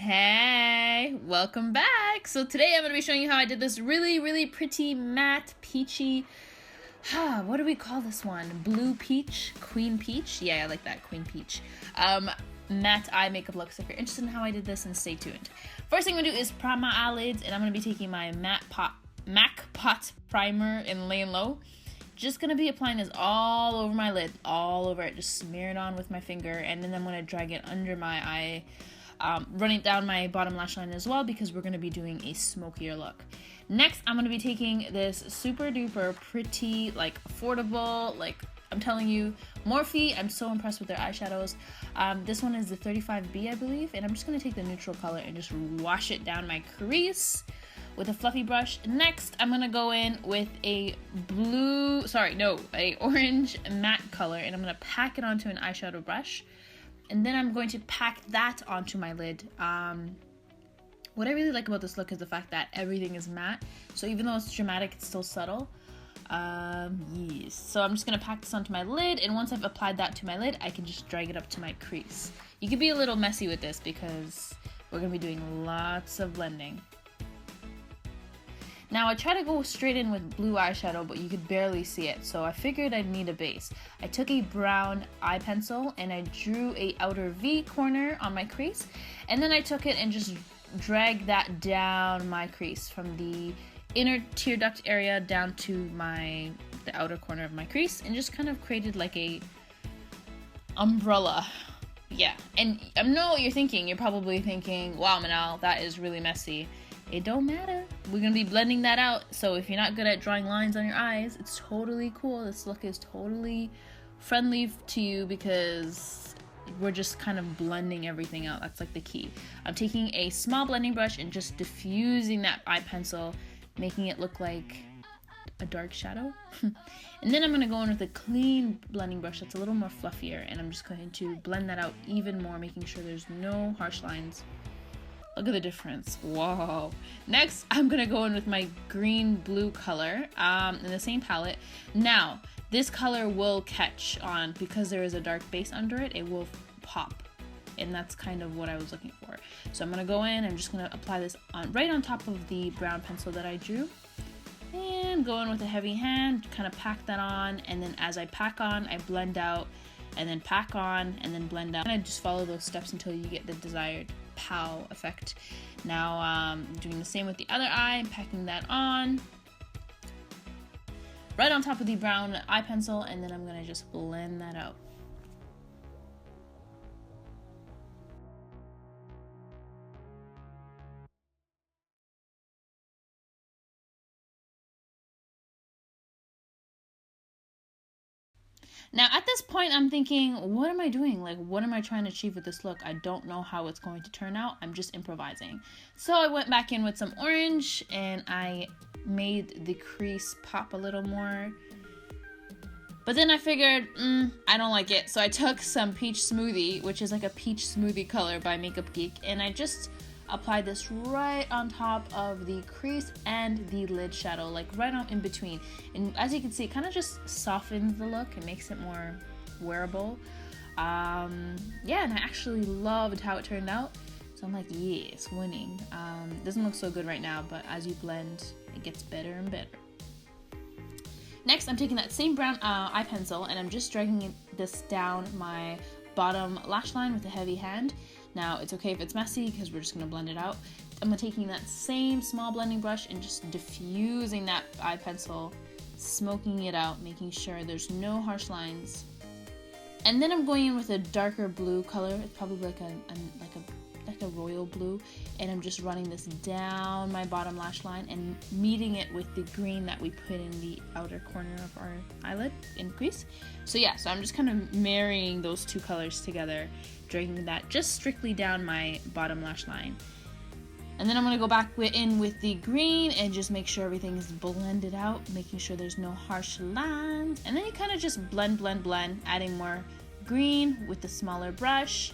Hey, welcome back. So today I'm going to be showing you how I did this really pretty matte peachy, what do we call this one? Blue peach? Queen peach? Yeah, I like that, queen peach. Matte eye makeup look. So if you're interested in how I did this, then stay tuned. First thing I'm going to do is prime my eyelids, and I'm going to be taking my MAC Pot Primer in Lay and Low. Just going to be applying this all over my lid, all over it. Just smear it on with my finger, and then I'm going to drag it under my eye, running down my bottom lash line as well, because we're going to be doing a smokier look. Next, I'm going to be taking this super duper pretty, like affordable, like I'm telling you, Morphe. I'm so impressed with their eyeshadows. This one is the 35i, I believe, and I'm just going to take the neutral color and just wash it down my crease with a fluffy brush. Next, I'm going to go in with a orange matte color, and I'm going to pack it onto an eyeshadow brush. And then I'm going to pack that onto my lid. What I really like about this look is the fact that everything is matte. So even though it's dramatic, it's still subtle. Yes. So I'm just going to pack this onto my lid. And once I've applied that to my lid, I can just drag it up to my crease. You can be a little messy with this because we're going to be doing lots of blending. Now I try to go straight in with blue eyeshadow, but you could barely see it, so I figured I'd need a base. I took a brown eye pencil and I drew a outer V corner on my crease, and then I took it and just dragged that down my crease from the inner tear duct area down to the outer corner of my crease, and just kind of created like a umbrella. Yeah, and I know what you're thinking. You're probably thinking, wow, Manal, that is really messy. It don't matter. We're going to be blending that out. So if you're not good at drawing lines on your eyes, it's totally cool. This look is totally friendly to you because we're just kind of blending everything out. That's like the key. I'm taking a small blending brush and just diffusing that eye pencil, making it look like a dark shadow. And then I'm going to go in with a clean blending brush that's a little more fluffier, and I'm just going to blend that out even more, making sure there's no harsh lines. Look at the difference. Wow. Next, I'm going to go in with my green-blue color in the same palette. Now, this color will catch on because there is a dark base under it. It will pop. And that's kind of what I was looking for. So I'm going to go in. I'm just going to apply this right on top of the brown pencil that I drew. And go in with a heavy hand, kind of pack that on. And then as I pack on, I blend out. And then pack on, and then blend out. And I just follow those steps until you get the desired pow effect. Now doing the same with the other eye, packing that on right on top of the brown eye pencil, and then I'm gonna just blend that out. Now at this point I'm thinking, what am I doing? Like, what am I trying to achieve with this look? I don't know how it's going to turn out. I'm just improvising. So I went back in with some orange and I made the crease pop a little more. But then I figured, I don't like it. So I took some Peach Smoothie, which is like a peach smoothie color by Makeup Geek, and I just applied this right on top of the crease and the lid shadow, like right on in between. And as you can see, it kind of just softens the look. It makes it more wearable. Yeah, and I actually loved how it turned out. So I'm like, yes, winning. Doesn't look so good right now, but as you blend, it gets better and better. Next, I'm taking that same brown eye pencil and I'm just dragging this down my bottom lash line with a heavy hand. Now, it's okay if it's messy because we're just going to blend it out. I'm taking that same small blending brush and just diffusing that eye pencil, smoking it out, making sure there's no harsh lines. And then I'm going in with a darker blue color. It's probably like a royal blue, and I'm just running this down my bottom lash line and meeting it with the green that we put in the outer corner of our eyelid in crease. So yeah, so I'm just kind of marrying those two colors together, dragging that just strictly down my bottom lash line. And then I'm going to go back in with the green and just make sure everything is blended out, making sure there's no harsh lines. And then you kind of just blend, adding more green with the smaller brush.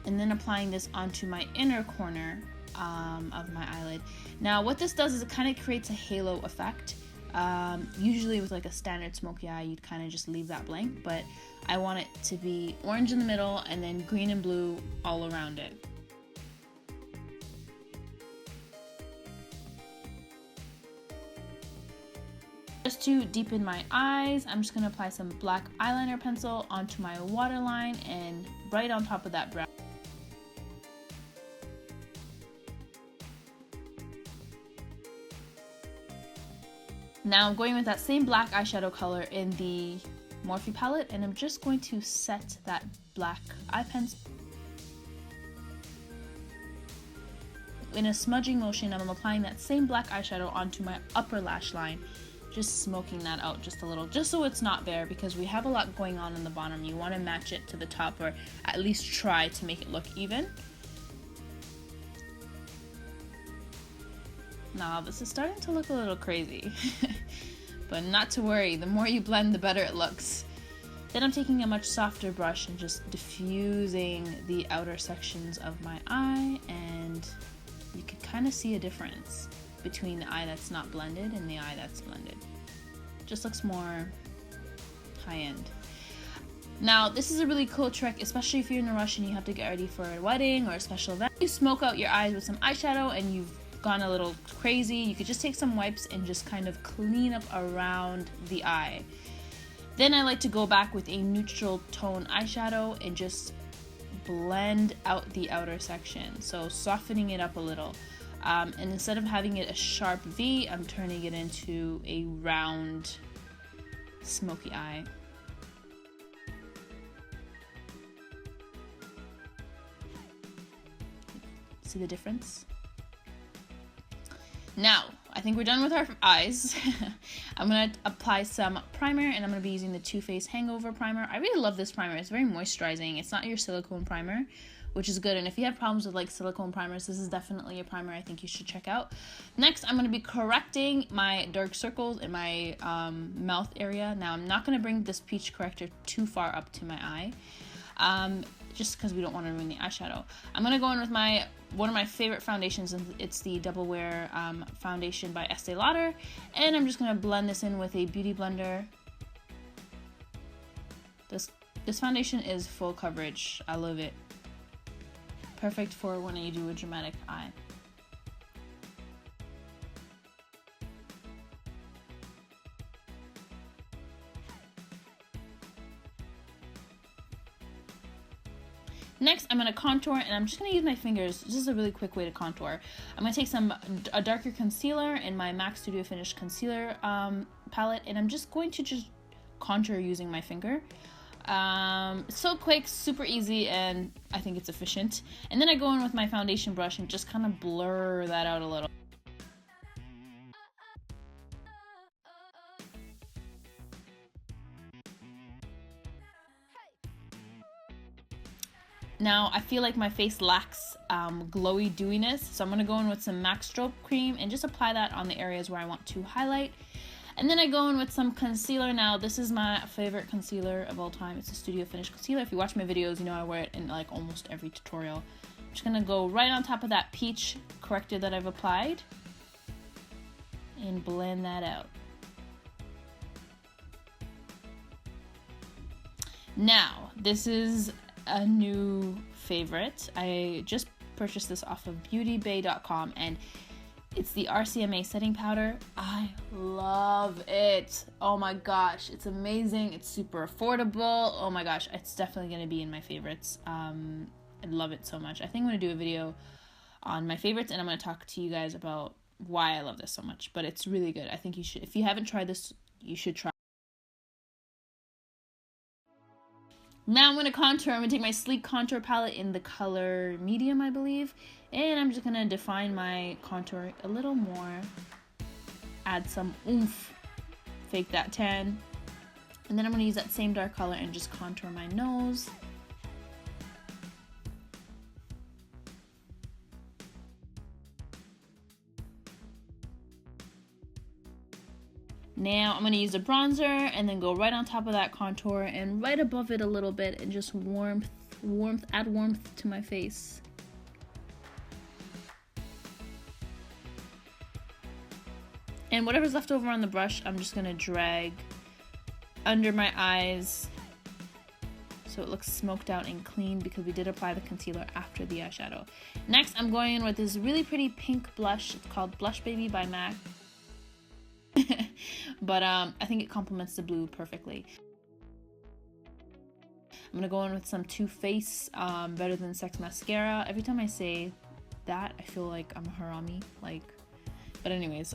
And then applying this onto my inner corner of my eyelid. Now what this does is it kind of creates a halo effect. Usually with like a standard smoky eye, you'd kind of just leave that blank, but I want it to be orange in the middle and then green and blue all around it. Just to deepen my eyes, I'm just going to apply some black eyeliner pencil onto my waterline and right on top of that brow. Now I'm going with that same black eyeshadow color in the Morphe palette, and I'm just going to set that black eye pencil. In a smudging motion, I'm applying that same black eyeshadow onto my upper lash line, just smoking that out just a little, just so it's not bare, because we have a lot going on in the bottom. You want to match it to the top, or at least try to make it look even. Now this is starting to look a little crazy, but not to worry, the more you blend, the better it looks. Then I'm taking a much softer brush and just diffusing the outer sections of my eye, and you can kind of see a difference between the eye that's not blended and the eye that's blended. Just looks more high-end. Now this is a really cool trick, especially if you're in a rush and you have to get ready for a wedding or a special event. You smoke out your eyes with some eyeshadow and you've gone a little crazy, you could just take some wipes and just kind of clean up around the eye. Then I like to go back with a neutral tone eyeshadow and just blend out the outer section, so softening it up a little. And instead of having it a sharp V, I'm turning it into a round, smoky eye. See the difference? Now, I think we're done with our eyes. I'm going to apply some primer, and I'm going to be using the Too Faced Hangover primer. I really love this primer. It's very moisturizing. It's not your silicone primer, which is good. And if you have problems with like silicone primers, this is definitely a primer I think you should check out. Next, I'm going to be correcting my dark circles in my mouth area. Now, I'm not going to bring this peach corrector too far up to my eye, just because we don't want to ruin the eyeshadow. I'm going to go in with one of my favorite foundations, and it's the Double Wear foundation by Estee Lauder, and I'm just going to blend this in with a beauty blender. This foundation is full coverage. I love it. Perfect for when you do a dramatic eye. Next, I'm going to contour, and I'm just going to use my fingers. This is a really quick way to contour. I'm going to take a darker concealer in my MAC Studio Finish concealer palette, and I'm just going to contour using my finger. So quick, super easy, and I think it's efficient. And then I go in with my foundation brush and just kind of blur that out a little. Now, I feel like my face lacks glowy dewiness, so I'm going to go in with some MAC Strobe cream and just apply that on the areas where I want to highlight. And then I go in with some concealer. Now, this is my favorite concealer of all time. It's a Studio Finish concealer. If you watch my videos, you know I wear it in like almost every tutorial. I'm just going to go right on top of that peach corrector that I've applied and blend that out. Now, this is a new favorite. I just purchased this off of beautybay.com, and it's the RCMA setting powder. I love it. Oh my gosh, it's amazing. It's super affordable. Oh my gosh, it's definitely going to be in my favorites. I love it so much. I think I'm going to do a video on my favorites, and I'm going to talk to you guys about why I love this so much, but it's really good. I think you should, if you haven't tried this, you should try. Now I'm going to contour. I'm going to take my Sleek Contour palette in the color medium, I believe. And I'm just going to define my contour a little more. Add some oomph. Fake that tan. And then I'm going to use that same dark color and just contour my nose. Now I'm going to use a bronzer and then go right on top of that contour and right above it a little bit, and just add warmth to my face. And whatever's left over on the brush, I'm just going to drag under my eyes so it looks smoked out and clean, because we did apply the concealer after the eyeshadow. Next, I'm going in with this really pretty pink blush. It's called Blush Baby by MAC. but I think it complements the blue perfectly. I'm gonna go in with some Too Faced Better Than Sex mascara. Every time I say that, I feel like I'm a harami, like, but anyways.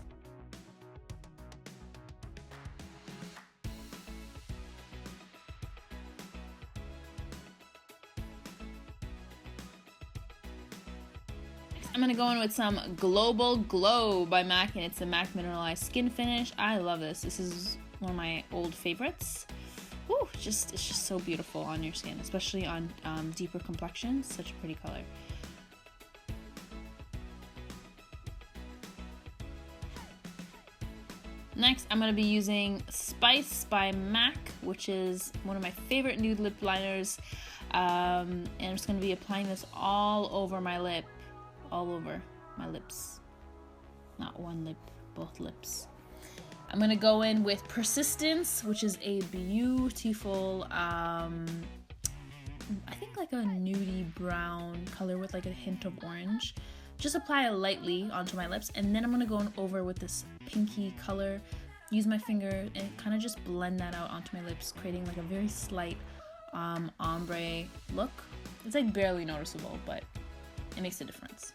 I'm gonna go in with some Global Glow by MAC, and it's a MAC Mineralized Skin Finish. I love this. This is one of my old favorites. Woo, it's just so beautiful on your skin, especially on deeper complexions. Such a pretty color. Next, I'm gonna be using Spice by MAC, which is one of my favorite nude lip liners. And I'm just gonna be applying this all over my lip. All over my lips. Not one lip, both lips. I'm gonna go in with Persistence, which is a beautiful, I think like a nudie brown color with like a hint of orange. Just apply it lightly onto my lips, and then I'm gonna go in over with this pinky color. Use my finger and kind of just blend that out onto my lips, creating like a very slight ombre look. It's like barely noticeable, but it makes a difference.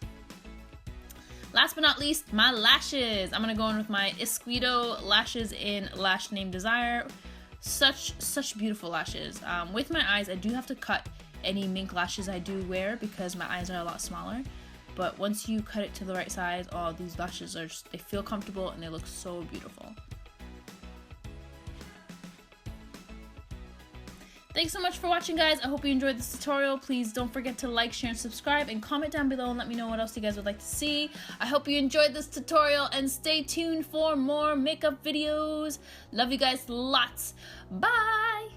Last but not least, my lashes. I'm gonna go in with my Esquido lashes in Lash Name Desire. Such beautiful lashes. With my eyes, I do have to cut any mink lashes I do wear because my eyes are a lot smaller. But once you cut it to the right size, oh, these lashes are just, they feel comfortable and they look so beautiful. Thanks so much for watching, guys. I hope you enjoyed this tutorial. Please don't forget to like, share, and subscribe, and comment down below and let me know what else you guys would like to see. I hope you enjoyed this tutorial, and stay tuned for more makeup videos. Love you guys lots. Bye!